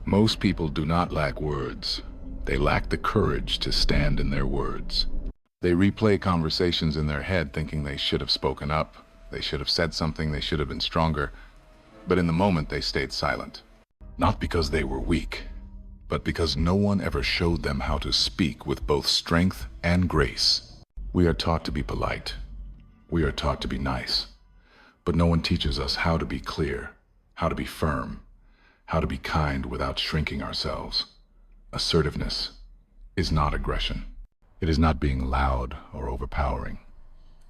Most people do not lack words. They lack the courage to stand in their words. They replay conversations in their head thinking they should have spoken up, they should have said something, they should have been stronger, but in the moment they stayed silent. Not because they were weak, but because no one ever showed them how to speak with both strength and grace. We are taught to be polite. We are taught to be nice. But no one teaches us how to be clear, how to be firm, how to be kind without shrinking ourselves. Assertiveness is not aggression. It is not being loud or overpowering.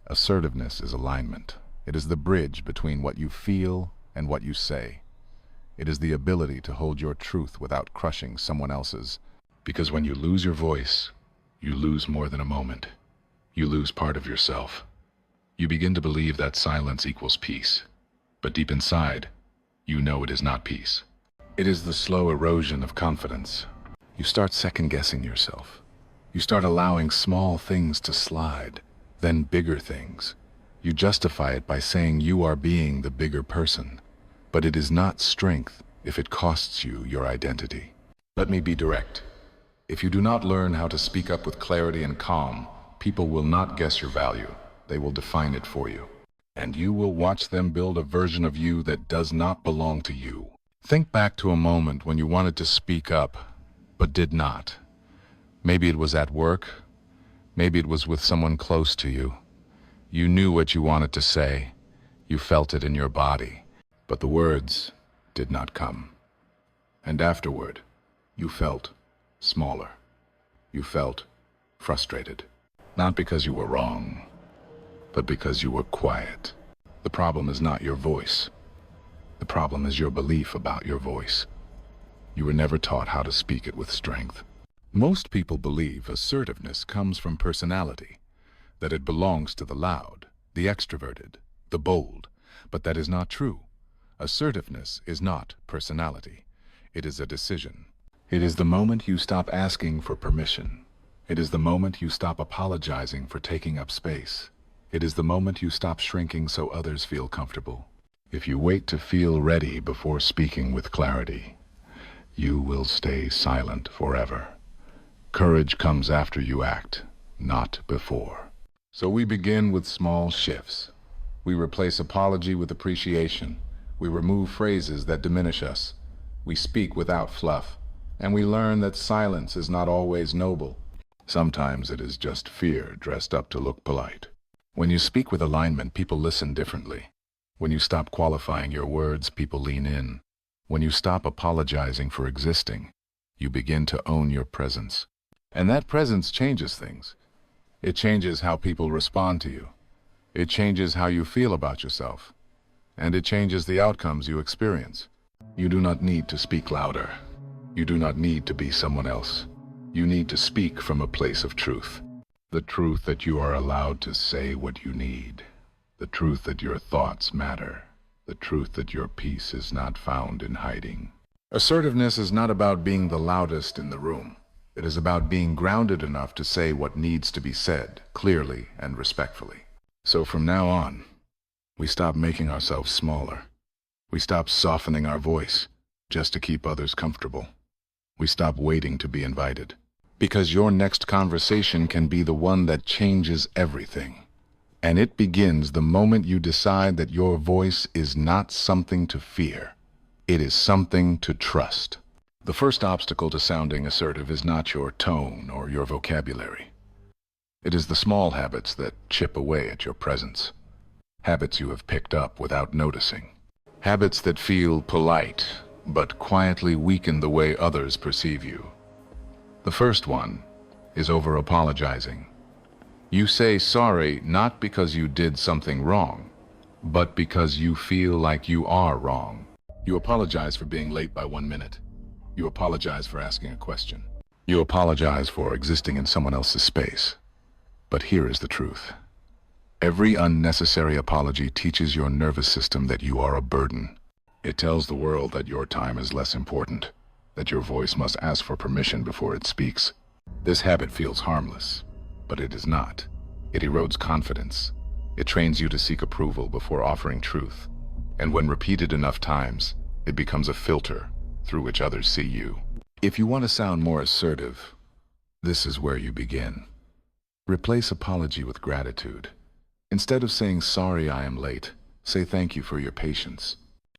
Assertiveness is alignment. It is the bridge between what you feel and what you say. It is the ability to hold your truth without crushing someone else's. Because when you lose your voice, you lose more than a moment. You lose part of yourself. You begin to believe that silence equals peace. But deep inside, you know it is not peace. It is the slow erosion of confidence. You start second-guessing yourself. You start allowing small things to slide, then bigger things. You justify it by saying you are being the bigger person. But it is not strength if it costs you your identity. Let me be direct. If you do not learn how to speak up with clarity and calm, people will not guess your value. They will define it for you. And you will watch them build a version of you that does not belong to you. Think back to a moment when you wanted to speak up, but did not. Maybe it was at work. Maybe it was with someone close to you. You knew what you wanted to say. You felt it in your body. But the words did not come. And afterward, you felt smaller. You felt frustrated. Not because you were wrong, but because you were quiet. The problem is not your voice. The problem is your belief about your voice. You were never taught how to speak it with strength. Most people believe assertiveness comes from personality, that it belongs to the loud, the extroverted, the bold, but that is not true. Assertiveness is not personality. It is a decision. It is the moment you stop asking for permission. It is the moment you stop apologizing for taking up space. It is the moment you stop shrinking so others feel comfortable. If you wait to feel ready before speaking with clarity, you will stay silent forever. Courage comes after you act, not before. So we begin with small shifts. We replace apology with appreciation. We remove phrases that diminish us. We speak without fluff. And we learn that silence is not always noble. Sometimes it is just fear dressed up to look polite. When you speak with alignment, people listen differently. When you stop qualifying your words, people lean in. When you stop apologizing for existing, you begin to own your presence. And that presence changes things. It changes how people respond to you. It changes how you feel about yourself. And it changes the outcomes you experience. You do not need to speak louder. You do not need to be someone else. You need to speak from a place of truth. The truth that you are allowed to say what you need. The truth that your thoughts matter. The truth that your peace is not found in hiding. Assertiveness is not about being the loudest in the room. It is about being grounded enough to say what needs to be said, clearly and respectfully. So from now on, we stop making ourselves smaller. We stop softening our voice just to keep others comfortable. We stop waiting to be invited. Because your next conversation can be the one that changes everything. And it begins the moment you decide that your voice is not something to fear. It is something to trust. The first obstacle to sounding assertive is not your tone or your vocabulary. It is the small habits that chip away at your presence. Habits you have picked up without noticing. Habits that feel polite, but quietly weaken the way others perceive you. The first one is over-apologizing. You say sorry not because you did something wrong, but because you feel like you are wrong. You apologize for being late by 1 minute. You apologize for asking a question. You apologize for existing in someone else's space. But here is the truth. Every unnecessary apology teaches your nervous system that you are a burden. It tells the world that your time is less important, that your voice must ask for permission before it speaks. This habit feels harmless, but it is not. It erodes confidence. It trains you to seek approval before offering truth. And when repeated enough times, it becomes a filter through which others see you. If you want to sound more assertive, this is where you begin. Replace apology with gratitude. Instead of saying, "Sorry, I am late," say, "Thank you for your patience."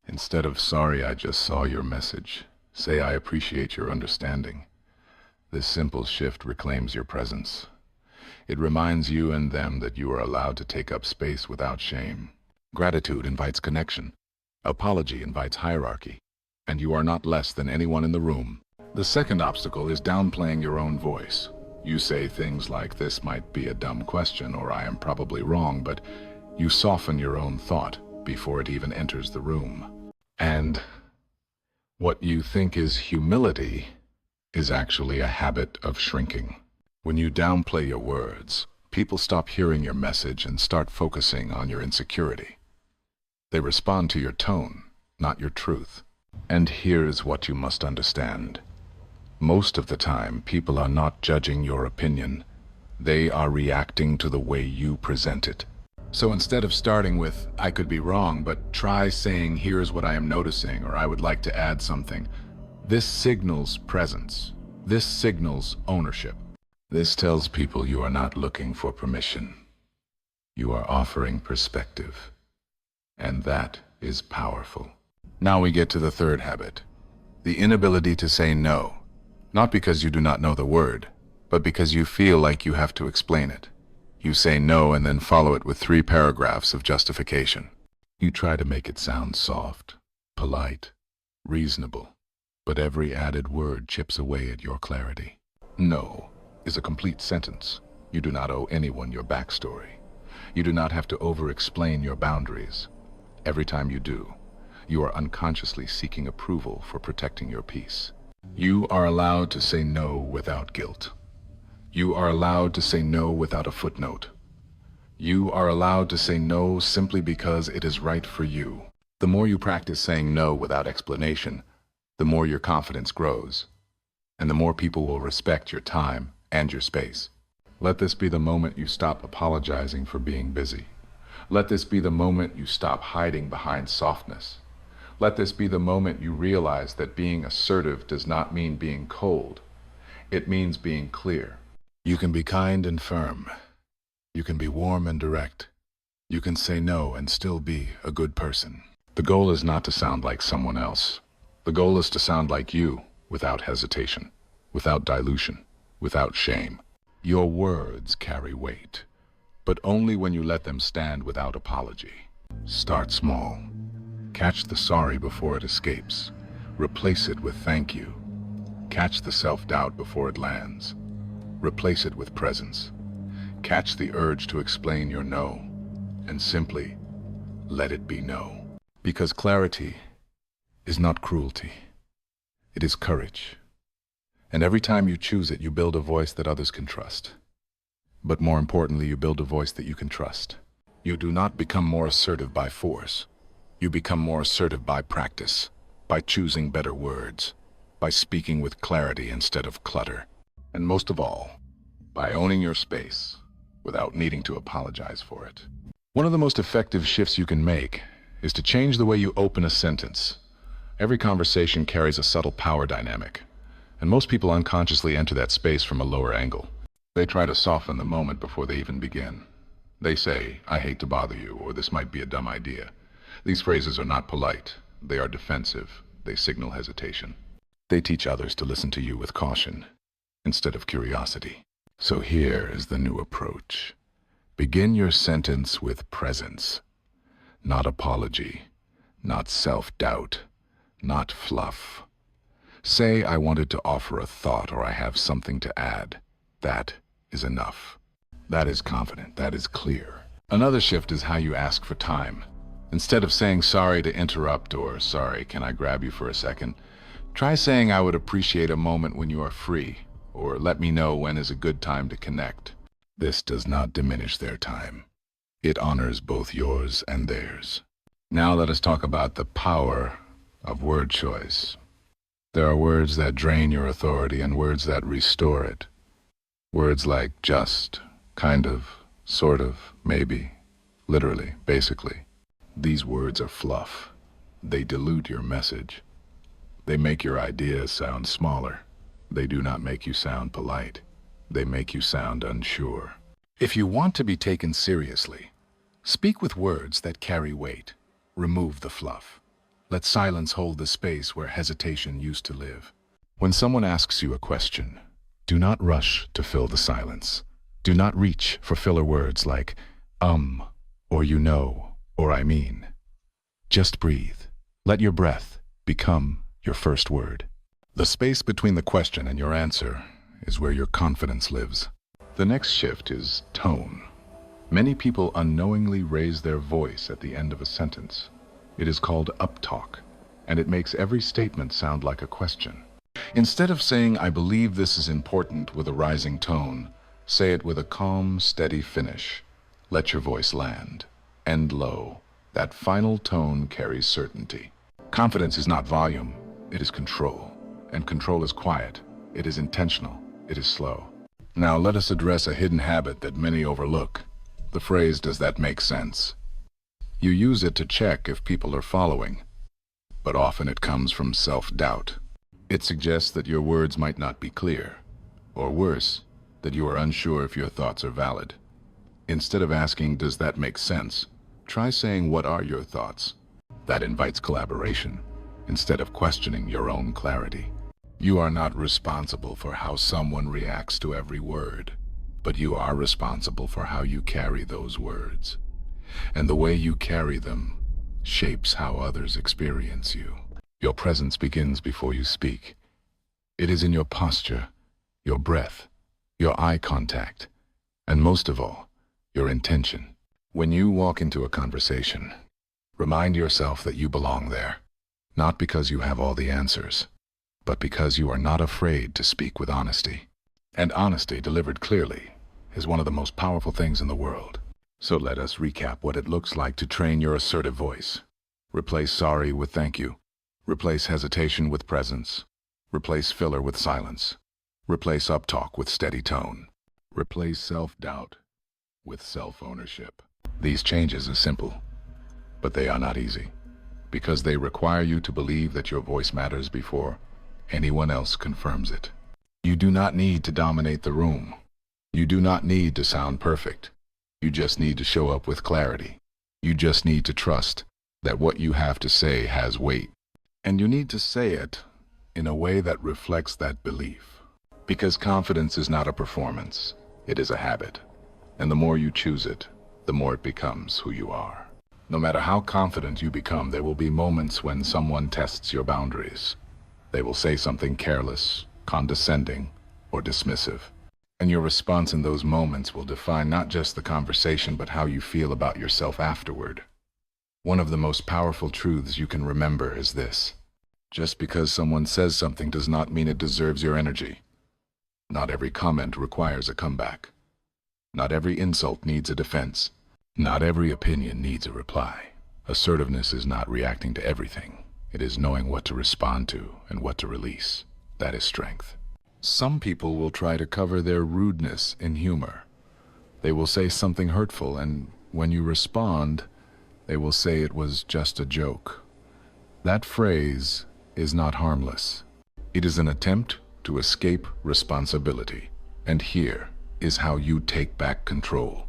Instead of, "Sorry, I just saw your message," say, "I appreciate your understanding." This simple shift reclaims your presence. It reminds you and them that you are allowed to take up space without shame. Gratitude invites connection. Apology invites hierarchy. And you are not less than anyone in the room. The second obstacle is downplaying your own voice. You say things like, "This might be a dumb question," or "I am probably wrong," but you soften your own thought before it even enters the room. And what you think is humility is actually a habit of shrinking. When you downplay your words, people stop hearing your message and start focusing on your insecurity. They respond to your tone, not your truth. And here's what you must understand. Most of the time, people are not judging your opinion. They are reacting to the way you present it. So instead of starting with, "I could be wrong," but try saying, "Here's what I am noticing," or "I would like to add something." This signals presence. This signals ownership. This tells people you are not looking for permission. You are offering perspective. And that is powerful. Now we get to the third habit. The inability to say no. Not because you do not know the word, but because you feel like you have to explain it. You say no and then follow it with 3 paragraphs of justification. You try to make it sound soft, polite, reasonable, but every added word chips away at your clarity. No is a complete sentence. You do not owe anyone your backstory. You do not have to over-explain your boundaries. Every time you do, you are unconsciously seeking approval for protecting your peace. You are allowed to say no without guilt. You are allowed to say no without a footnote. You are allowed to say no simply because it is right for you. The more you practice saying no without explanation, the more your confidence grows, and the more people will respect your time and your space. Let this be the moment you stop apologizing for being busy. Let this be the moment you stop hiding behind softness. Let this be the moment you realize that being assertive does not mean being cold. It means being clear. You can be kind and firm. You can be warm and direct. You can say no and still be a good person. The goal is not to sound like someone else. The goal is to sound like you, without hesitation, without dilution, without shame. Your words carry weight, but only when you let them stand without apology. Start small. Catch the sorry before it escapes. Replace it with thank you. Catch the self-doubt before it lands. Replace it with presence. Catch the urge to explain your no, and simply let it be no. Because clarity is not cruelty. It is courage. And every time you choose it, you build a voice that others can trust. But more importantly, you build a voice that you can trust. You do not become more assertive by force. You become more assertive by practice, by choosing better words, by speaking with clarity instead of clutter, and most of all, by owning your space without needing to apologize for it. One of the most effective shifts you can make is to change the way you open a sentence. Every conversation carries a subtle power dynamic, and most people unconsciously enter that space from a lower angle. They try to soften the moment before they even begin. They say, "I hate to bother you," or "This might be a dumb idea." These phrases are not polite. They are defensive. They signal hesitation. They teach others to listen to you with caution instead of curiosity. So here is the new approach. Begin your sentence with presence, not apology, not self-doubt, not fluff. Say, "I wanted to offer a thought," or "I have something to add." That is enough. That is confident. That is clear. Another shift is how you ask for time. Instead of saying "Sorry to interrupt," or "Sorry, can I grab you for a second?" try saying, "I would appreciate a moment when you are free," or "Let me know when is a good time to connect." This does not diminish their time. It honors both yours and theirs. Now let us talk about the power of word choice. There are words that drain your authority and words that restore it. Words like just, kind of, sort of, maybe, literally, basically. These words are fluff. They dilute your message. They make your ideas sound smaller. They do not make you sound polite. They make you sound unsure. If you want to be taken seriously, speak with words that carry weight. Remove the fluff. Let silence hold the space where hesitation used to live. When someone asks you a question, do not rush to fill the silence. Do not reach for filler words like or you know, or I mean. Just breathe. Let your breath become your first word. The space between the question and your answer is where your confidence lives. The next shift is tone. Many people unknowingly raise their voice at the end of a sentence. It is called uptalk, and it makes every statement sound like a question. Instead of saying, I believe this is important with a rising tone, say it with a calm, steady finish. Let your voice land. End low. That final tone carries certainty. Confidence is not volume, it is control. And control is quiet. It is intentional. It is slow. Now let us address a hidden habit that many overlook. The phrase, does that make sense? You use it to check if people are following, but often it comes from self-doubt. It suggests that your words might not be clear, or worse, that you are unsure if your thoughts are valid. Instead of asking, does that make sense? Try saying, what are your thoughts? That invites collaboration, instead of questioning your own clarity. You are not responsible for how someone reacts to every word, but you are responsible for how you carry those words. And the way you carry them shapes how others experience you. Your presence begins before you speak. It is in your posture, your breath, your eye contact, and most of all, your intention. When you walk into a conversation, remind yourself that you belong there, not because you have all the answers, but because you are not afraid to speak with honesty. And honesty delivered clearly is one of the most powerful things in the world. So let us recap what it looks like to train your assertive voice. Replace sorry with thank you. Replace hesitation with presence. Replace filler with silence. Replace uptalk with steady tone. Replace self-doubt with self-ownership. These changes are simple, but they are not easy, because they require you to believe that your voice matters before anyone else confirms it. You do not need to dominate the room. You do not need to sound perfect. You just need to show up with clarity. You just need to trust that what you have to say has weight. And you need to say it in a way that reflects that belief. Because confidence is not a performance, it is a habit. And the more you choose it, the more it becomes who you are. No matter how confident you become, there will be moments when someone tests your boundaries. They will say something careless, condescending, or dismissive. And your response in those moments will define not just the conversation, but how you feel about yourself afterward. One of the most powerful truths you can remember is this: just because someone says something does not mean it deserves your energy. Not every comment requires a comeback. Not every insult needs a defense. Not every opinion needs a reply. Assertiveness is not reacting to everything. It is knowing what to respond to and what to release. That is strength. Some people will try to cover their rudeness in humor. They will say something hurtful, and when you respond, they will say it was just a joke. That phrase is not harmless. It is an attempt to escape responsibility. And here is how you take back control.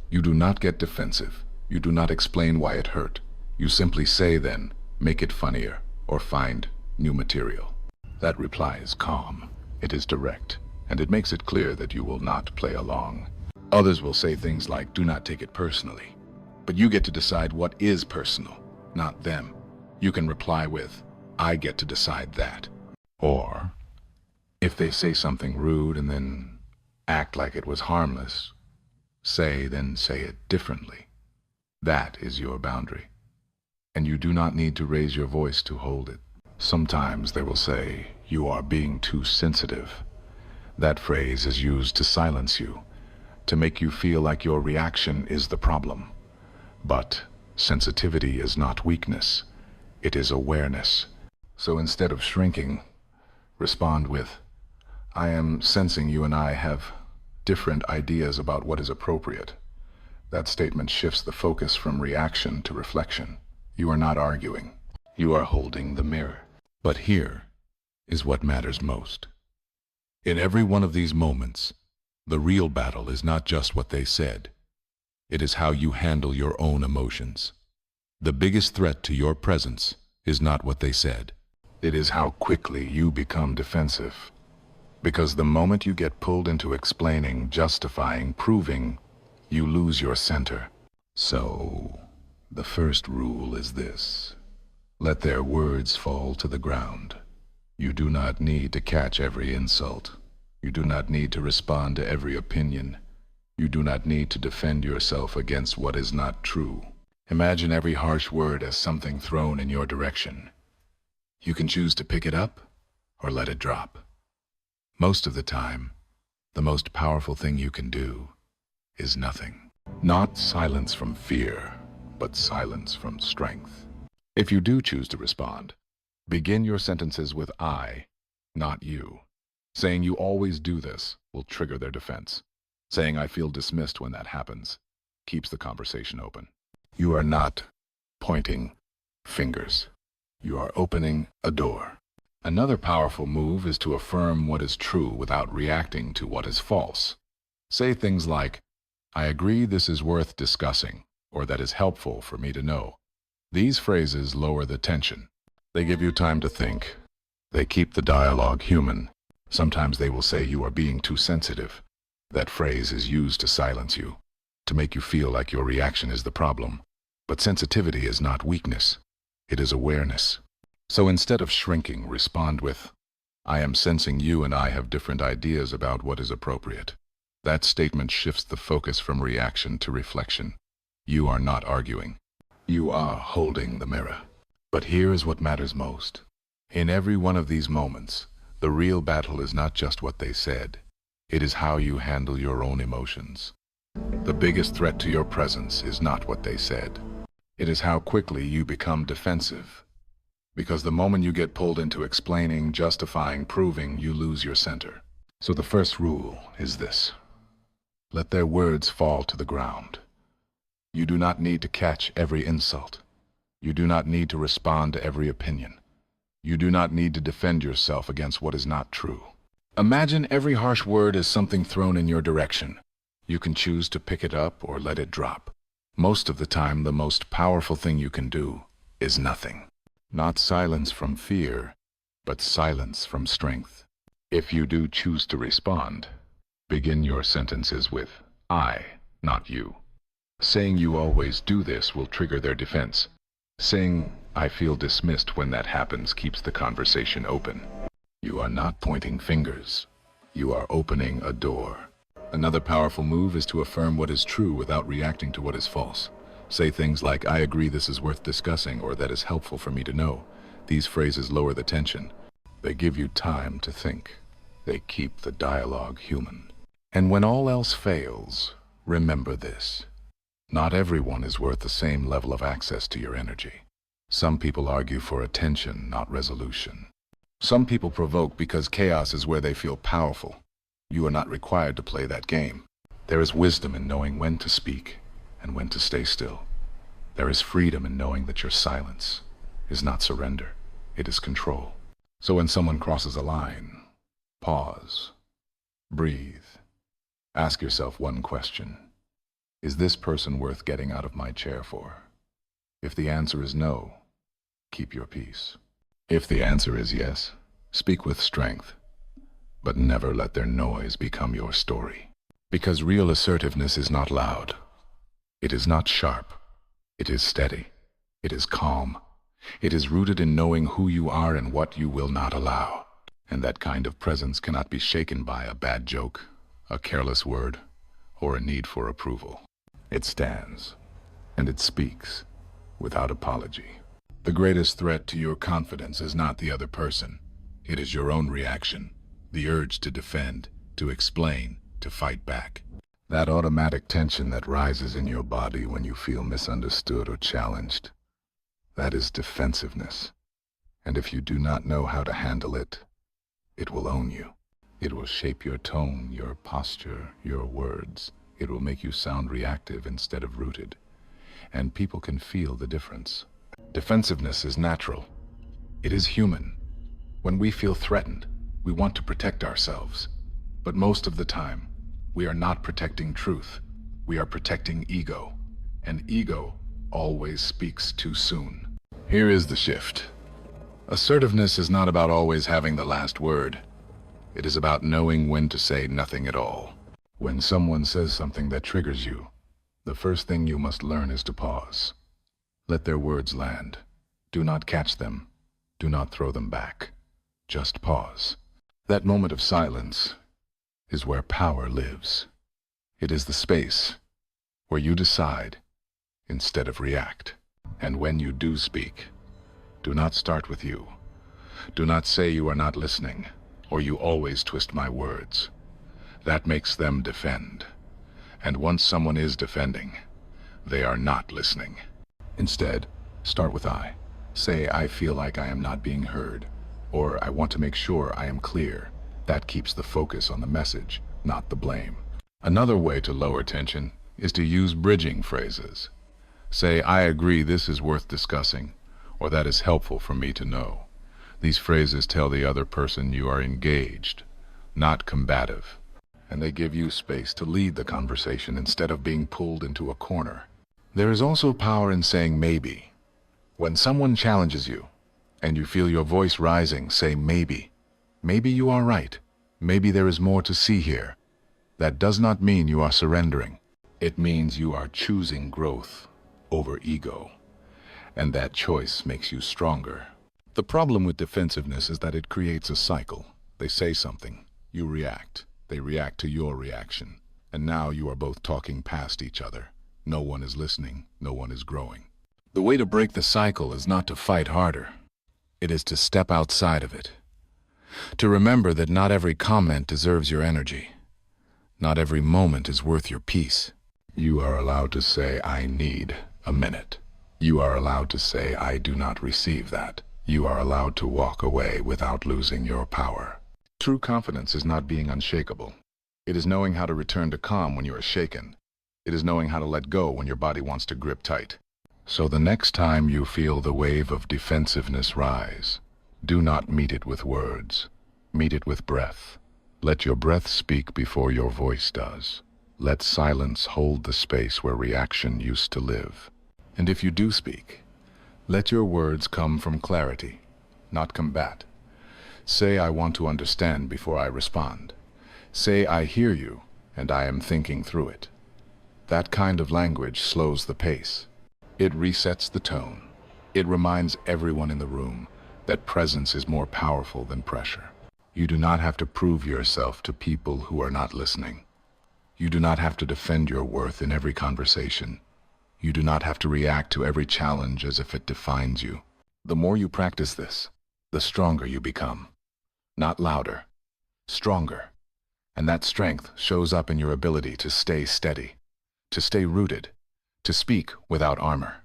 You do not get defensive. You do not explain why it hurt. You simply say then, make it funnier, or find new material. That reply is calm. It is direct, and it makes it clear that you will not play along. Others will say things like, do not take it personally. But you get to decide what is personal, not them. You can reply with, I get to decide that. Or, if they say something rude and then act like it was harmless, then say it differently. That is your boundary. And you do not need to raise your voice to hold it. Sometimes they will say, you are being too sensitive. That phrase is used to silence you, to make you feel like your reaction is the problem. But sensitivity is not weakness. It is awareness. So instead of shrinking, respond with, I am sensing you and I have different ideas about what is appropriate. That statement shifts the focus from reaction to reflection. You are not arguing. You are holding the mirror. But here is what matters most. In every one of these moments, the real battle is not just what they said. It is how you handle your own emotions. The biggest threat to your presence is not what they said. It is how quickly you become defensive. Because the moment you get pulled into explaining, justifying, proving, you lose your center. So, the first rule is this. Let their words fall to the ground. You do not need to catch every insult. You do not need to respond to every opinion. You do not need to defend yourself against what is not true. Imagine every harsh word as something thrown in your direction. You can choose to pick it up or let it drop. Most of the time, the most powerful thing you can do is nothing. Not silence from fear, but silence from strength. If you do choose to respond, begin your sentences with I, not you. Saying you always do this will trigger their defense. Saying I feel dismissed when that happens keeps the conversation open. You are not pointing fingers. You are opening a door. Another powerful move is to affirm what is true without reacting to what is false. Say things like, I agree this is worth discussing, or that is helpful for me to know. These phrases lower the tension. They give you time to think. They keep the dialogue human. Sometimes they will say you are being too sensitive. That phrase is used to silence you, to make you feel like your reaction is the problem. But sensitivity is not weakness. It is awareness. So instead of shrinking, respond with, I am sensing you and I have different ideas about what is appropriate. That statement shifts the focus from reaction to reflection. You are not arguing. You are holding the mirror. But here is what matters most. In every one of these moments, the real battle is not just what they said. It is how you handle your own emotions. The biggest threat to your presence is not what they said. It is how quickly you become defensive. Because the moment you get pulled into explaining, justifying, proving, you lose your center. So the first rule is this. Let their words fall to the ground. You do not need to catch every insult. You do not need to respond to every opinion. You do not need to defend yourself against what is not true. Imagine every harsh word as something thrown in your direction. You can choose to pick it up or let it drop. Most of the time, the most powerful thing you can do is nothing. Not silence from fear, but silence from strength. If you do choose to respond, begin your sentences with I, not you. Saying you always do this will trigger their defense. Saying I feel dismissed when that happens keeps the conversation open. You are not pointing fingers. You are opening a door. Another powerful move is to affirm what is true without reacting to what is false. Say things like, I agree this is worth discussing, or that is helpful for me to know. These phrases lower the tension. They give you time to think. They keep the dialogue human. And when all else fails, remember this. Not everyone is worth the same level of access to your energy. Some people argue for attention, not resolution. Some people provoke because chaos is where they feel powerful. You are not required to play that game. There is wisdom in knowing when to speak and when to stay still. There is freedom in knowing that your silence is not surrender, it is control. So when someone crosses a line, pause, breathe, ask yourself one question. Is this person worth getting out of my chair for? If the answer is no, keep your peace. If the answer is yes, speak with strength, but never let their noise become your story. Because real assertiveness is not loud. It is not sharp. It is steady. It is calm. It is rooted in knowing who you are and what you will not allow. And that kind of presence cannot be shaken by a bad joke, a careless word, or a need for approval. It stands, and it speaks, without apology. The greatest threat to your confidence is not the other person. It is your own reaction, the urge to defend, to explain, to fight back. That automatic tension that rises in your body when you feel misunderstood or challenged. That is defensiveness. And if you do not know how to handle it, it will own you. It will shape your tone, your posture, your words. It will make you sound reactive instead of rooted. And people can feel the difference. Defensiveness is natural. It is human. When we feel threatened, we want to protect ourselves. But most of the time, we are not protecting truth. We are protecting ego. And ego always speaks too soon. Here is the shift. Assertiveness is not about always having the last word. It is about knowing when to say nothing at all. When someone says something that triggers you, the first thing you must learn is to pause. Let their words land. Do not catch them. Do not throw them back. Just pause. That moment of silence is where power lives. It is the space where you decide instead of react. And when you do speak, do not start with you. Do not say you are not listening, or you always twist my words. That makes them defend. And once someone is defending, they are not listening. Instead, start with I. Say, I feel like I am not being heard, or I want to make sure I am clear. That keeps the focus on the message, not the blame. Another way to lower tension is to use bridging phrases. Say, I agree this is worth discussing, or that is helpful for me to know. These phrases tell the other person you are engaged, not combative, and they give you space to lead the conversation instead of being pulled into a corner. There is also power in saying maybe. When someone challenges you, and you feel your voice rising, say maybe. Maybe you are right. Maybe there is more to see here. That does not mean you are surrendering. It means you are choosing growth over ego. And that choice makes you stronger. The problem with defensiveness is that it creates a cycle. They say something, you react. They react to your reaction. And now you are both talking past each other. No one is listening. No one is growing. The way to break the cycle is not to fight harder. It is to step outside of it. To remember that not every comment deserves your energy. Not every moment is worth your peace. You are allowed to say, I need a minute. You are allowed to say, I do not receive that. You are allowed to walk away without losing your power. True confidence is not being unshakable. It is knowing how to return to calm when you are shaken. It is knowing how to let go when your body wants to grip tight. So the next time you feel the wave of defensiveness rise, do not meet it with words. Meet it with breath. Let your breath speak before your voice does. Let silence hold the space where reaction used to live. And if you do speak, let your words come from clarity, not combat. Say, I want to understand before I respond. Say, I hear you, and I am thinking through it. That kind of language slows the pace. It resets the tone. It reminds everyone in the room that presence is more powerful than pressure. You do not have to prove yourself to people who are not listening. You do not have to defend your worth in every conversation. You do not have to react to every challenge as if it defines you. The more you practice this, the stronger you become. Not louder, stronger. And that strength shows up in your ability to stay steady, to stay rooted, to speak without armor.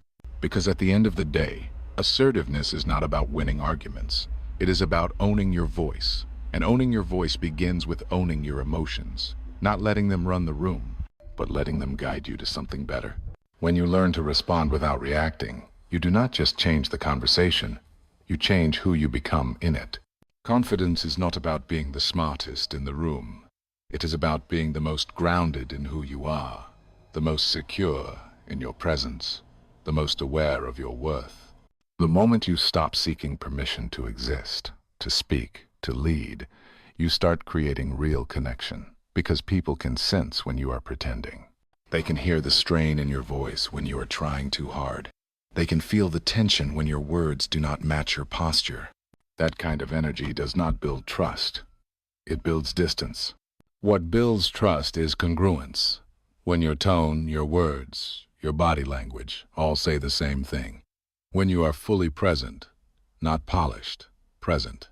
Because at the end of the day, assertiveness is not about winning arguments. It is about owning your voice. And owning your voice begins with owning your emotions, not letting them run the room, but letting them guide you to something better. When you learn to respond without reacting, you do not just change the conversation, you change who you become in it. Confidence is not about being the smartest in the room. It is about being the most grounded in who you are, the most secure in your presence, the most aware of your worth. The moment you stop seeking permission to exist, to speak, to lead, you start creating real connection, because people can sense when you are pretending. They can hear the strain in your voice when you are trying too hard. They can feel the tension when your words do not match your posture. That kind of energy does not build trust. It builds distance. What builds trust is congruence. When your tone, your words, your body language all say the same thing. When you are fully present, not polished, present.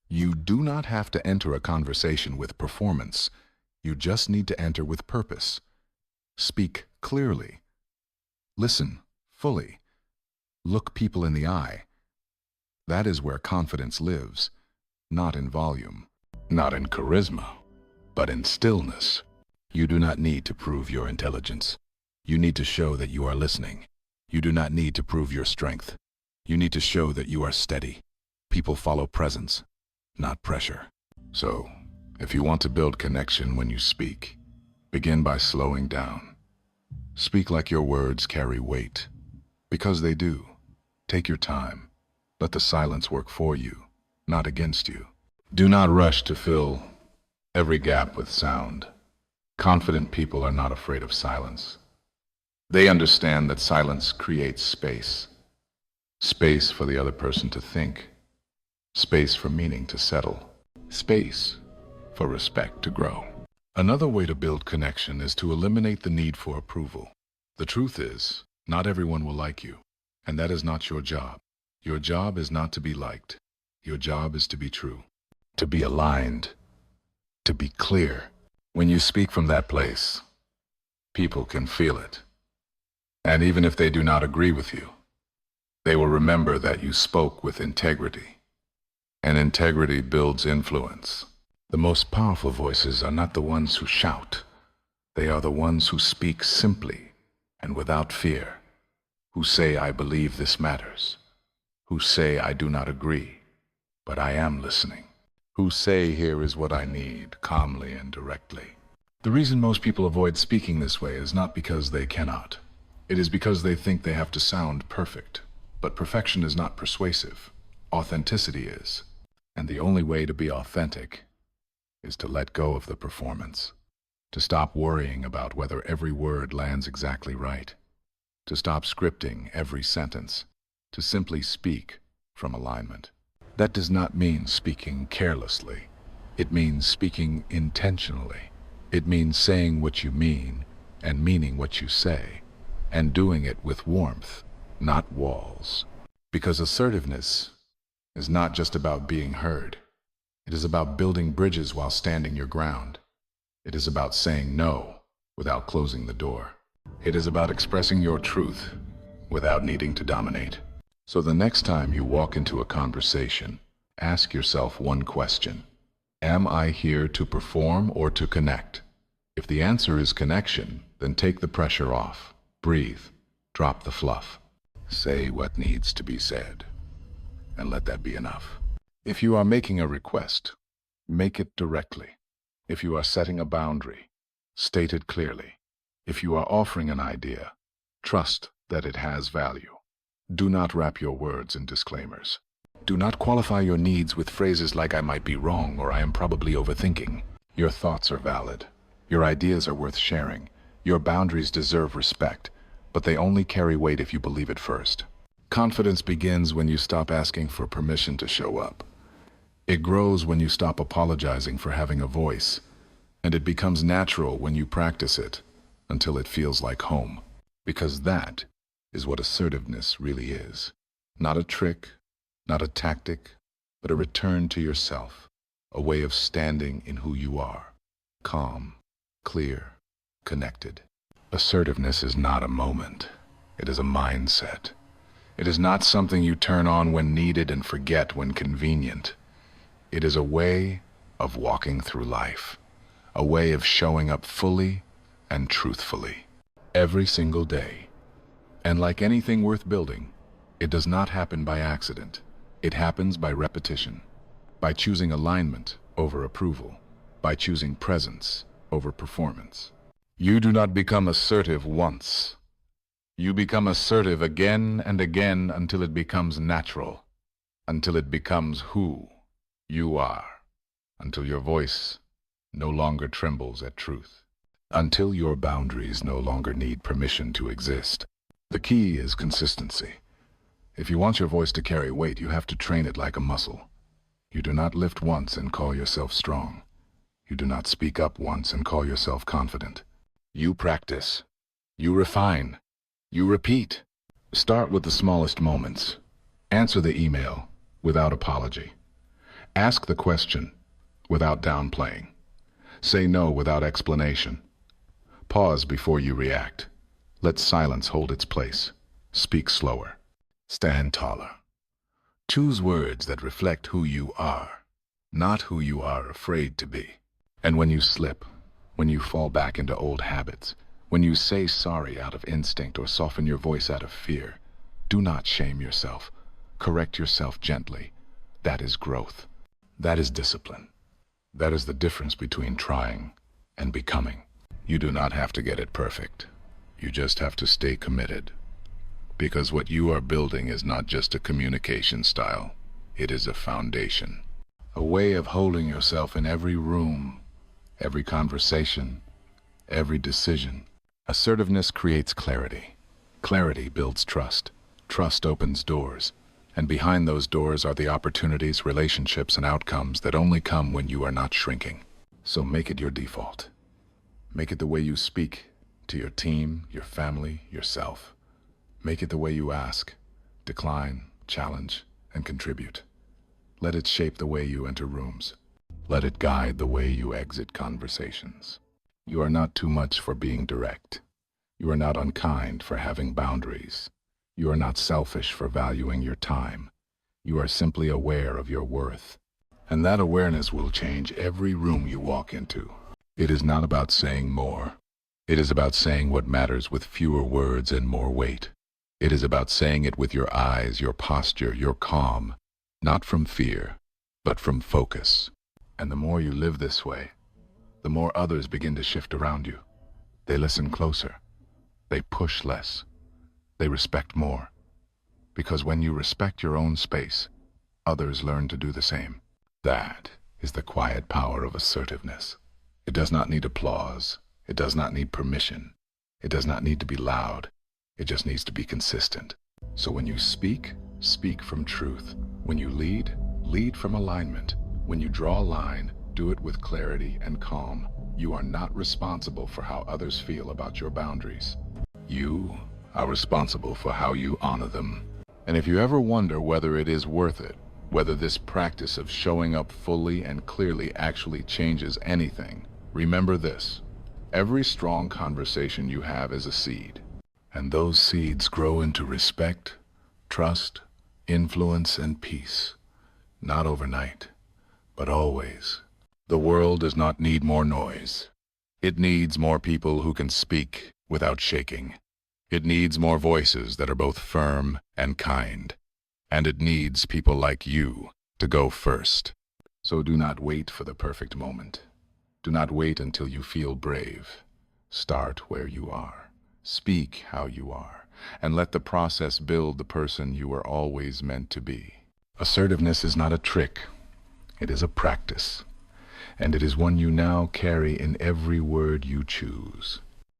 You do not have to enter a conversation with performance. You just need to enter with purpose. Speak clearly. Listen fully. Look people in the eye. That is where confidence lives, not in volume, not in charisma, but in stillness. You do not need to prove your intelligence. You need to show that you are listening. You do not need to prove your strength. You need to show that you are steady. People follow presence. not pressure. So, if you want to build connection when you speak, begin by slowing down. Speak like your words carry weight, because they do. Take your time. Let the silence work for you, not against you. Do not rush to fill every gap with sound. Confident people are not afraid of silence. They understand that silence creates space. Space for the other person to think. Space for meaning to settle. Space for respect to grow. Another way to build connection is to eliminate the need for approval. The truth is, not everyone will like you, and that is not your job. Your job is not to be liked. Your job is to be true, to be aligned, to be clear. When you speak from that place, people can feel it. And even if they do not agree with you, they will remember that you spoke with integrity. And integrity builds influence. The most powerful voices are not the ones who shout. They are the ones who speak simply and without fear, who say, I believe this matters, who say, I do not agree, but I am listening, who say, here is what I need, calmly and directly. The reason most people avoid speaking this way is not because they cannot. It is because they think they have to sound perfect. But perfection is not persuasive. Authenticity is. And the only way to be authentic is to let go of the performance, to stop worrying about whether every word lands exactly right, to stop scripting every sentence, to simply speak from alignment. That does not mean speaking carelessly. It means speaking intentionally. It means saying what you mean and meaning what you say, and doing it with warmth, not walls. Because assertiveness is not just about being heard. It is about building bridges while standing your ground. It is about saying no without closing the door. It is about expressing your truth without needing to dominate. So the next time you walk into a conversation, ask yourself one question. Am I here to perform or to connect? If the answer is connection, then take the pressure off. Breathe. Drop the fluff. Say what needs to be said, and let that be enough. If you are making a request, make it directly. If you are setting a boundary, state it clearly. If you are offering an idea, trust that it has value. Do not wrap your words in disclaimers. Do not qualify your needs with phrases like I might be wrong or I am probably overthinking. Your thoughts are valid. Your ideas are worth sharing. Your boundaries deserve respect, but they only carry weight if you believe it first. Confidence begins when you stop asking for permission to show up. It grows when you stop apologizing for having a voice, and it becomes natural when you practice it until it feels like home. Because that is what assertiveness really is. Not a trick, not a tactic, but a return to yourself, a way of standing in who you are, calm, clear, connected. Assertiveness is not a moment. It is a mindset. It is not something you turn on when needed and forget when convenient. It is a way of walking through life, a way of showing up fully and truthfully every single day. And like anything worth building, it does not happen by accident. It happens by repetition, by choosing alignment over approval, by choosing presence over performance. You do not become assertive once. You become assertive again and again until it becomes natural, until it becomes who you are, until your voice no longer trembles at truth, until your boundaries no longer need permission to exist. The key is consistency. If you want your voice to carry weight, you have to train it like a muscle. You do not lift once and call yourself strong. You do not speak up once and call yourself confident. You practice. You refine. You repeat. Start with the smallest moments. Answer the email without apology. Ask the question without downplaying. Say no without explanation. Pause before you react. Let silence hold its place. Speak slower. Stand taller. Choose words that reflect who you are, not who you are afraid to be. And when you slip, when you fall back into old habits, when you say sorry out of instinct or soften your voice out of fear, do not shame yourself. Correct yourself gently. That is growth. That is discipline. That is the difference between trying and becoming. You do not have to get it perfect. You just have to stay committed. Because what you are building is not just a communication style. It is a foundation. A way of holding yourself in every room, every conversation, every decision. Assertiveness creates clarity. Clarity builds trust. Trust opens doors. And behind those doors are the opportunities, relationships, and outcomes that only come when you are not shrinking. So make it your default. Make it the way you speak to your team, your family, yourself. Make it the way you ask, decline, challenge, and contribute. Let it shape the way you enter rooms. Let it guide the way you exit conversations. You are not too much for being direct. You are not unkind for having boundaries. You are not selfish for valuing your time. You are simply aware of your worth. And that awareness will change every room you walk into. It is not about saying more. It is about saying what matters with fewer words and more weight. It is about saying it with your eyes, your posture, your calm, not from fear, but from focus. And the more you live this way, the more others begin to shift around you. They listen closer. They push less. They respect more. Because when you respect your own space, others learn to do the same. That is the quiet power of assertiveness. It does not need applause. It does not need permission. It does not need to be loud. It just needs to be consistent. So when you speak, speak from truth. When you lead, lead from alignment. When you draw a line, do it with clarity and calm. You are not responsible for how others feel about your boundaries. You are responsible for how you honor them. And if you ever wonder whether it is worth it, whether this practice of showing up fully and clearly actually changes anything, remember this. Every strong conversation you have is a seed. And those seeds grow into respect, trust, influence, and peace. Not overnight, but always. The world does not need more noise. It needs more people who can speak without shaking. It needs more voices that are both firm and kind. And it needs people like you to go first. So do not wait for the perfect moment. Do not wait until you feel brave. Start where you are. Speak how you are, and let the process build the person you were always meant to be. Assertiveness is not a trick. It is a practice, and it is one you now carry in every word you choose.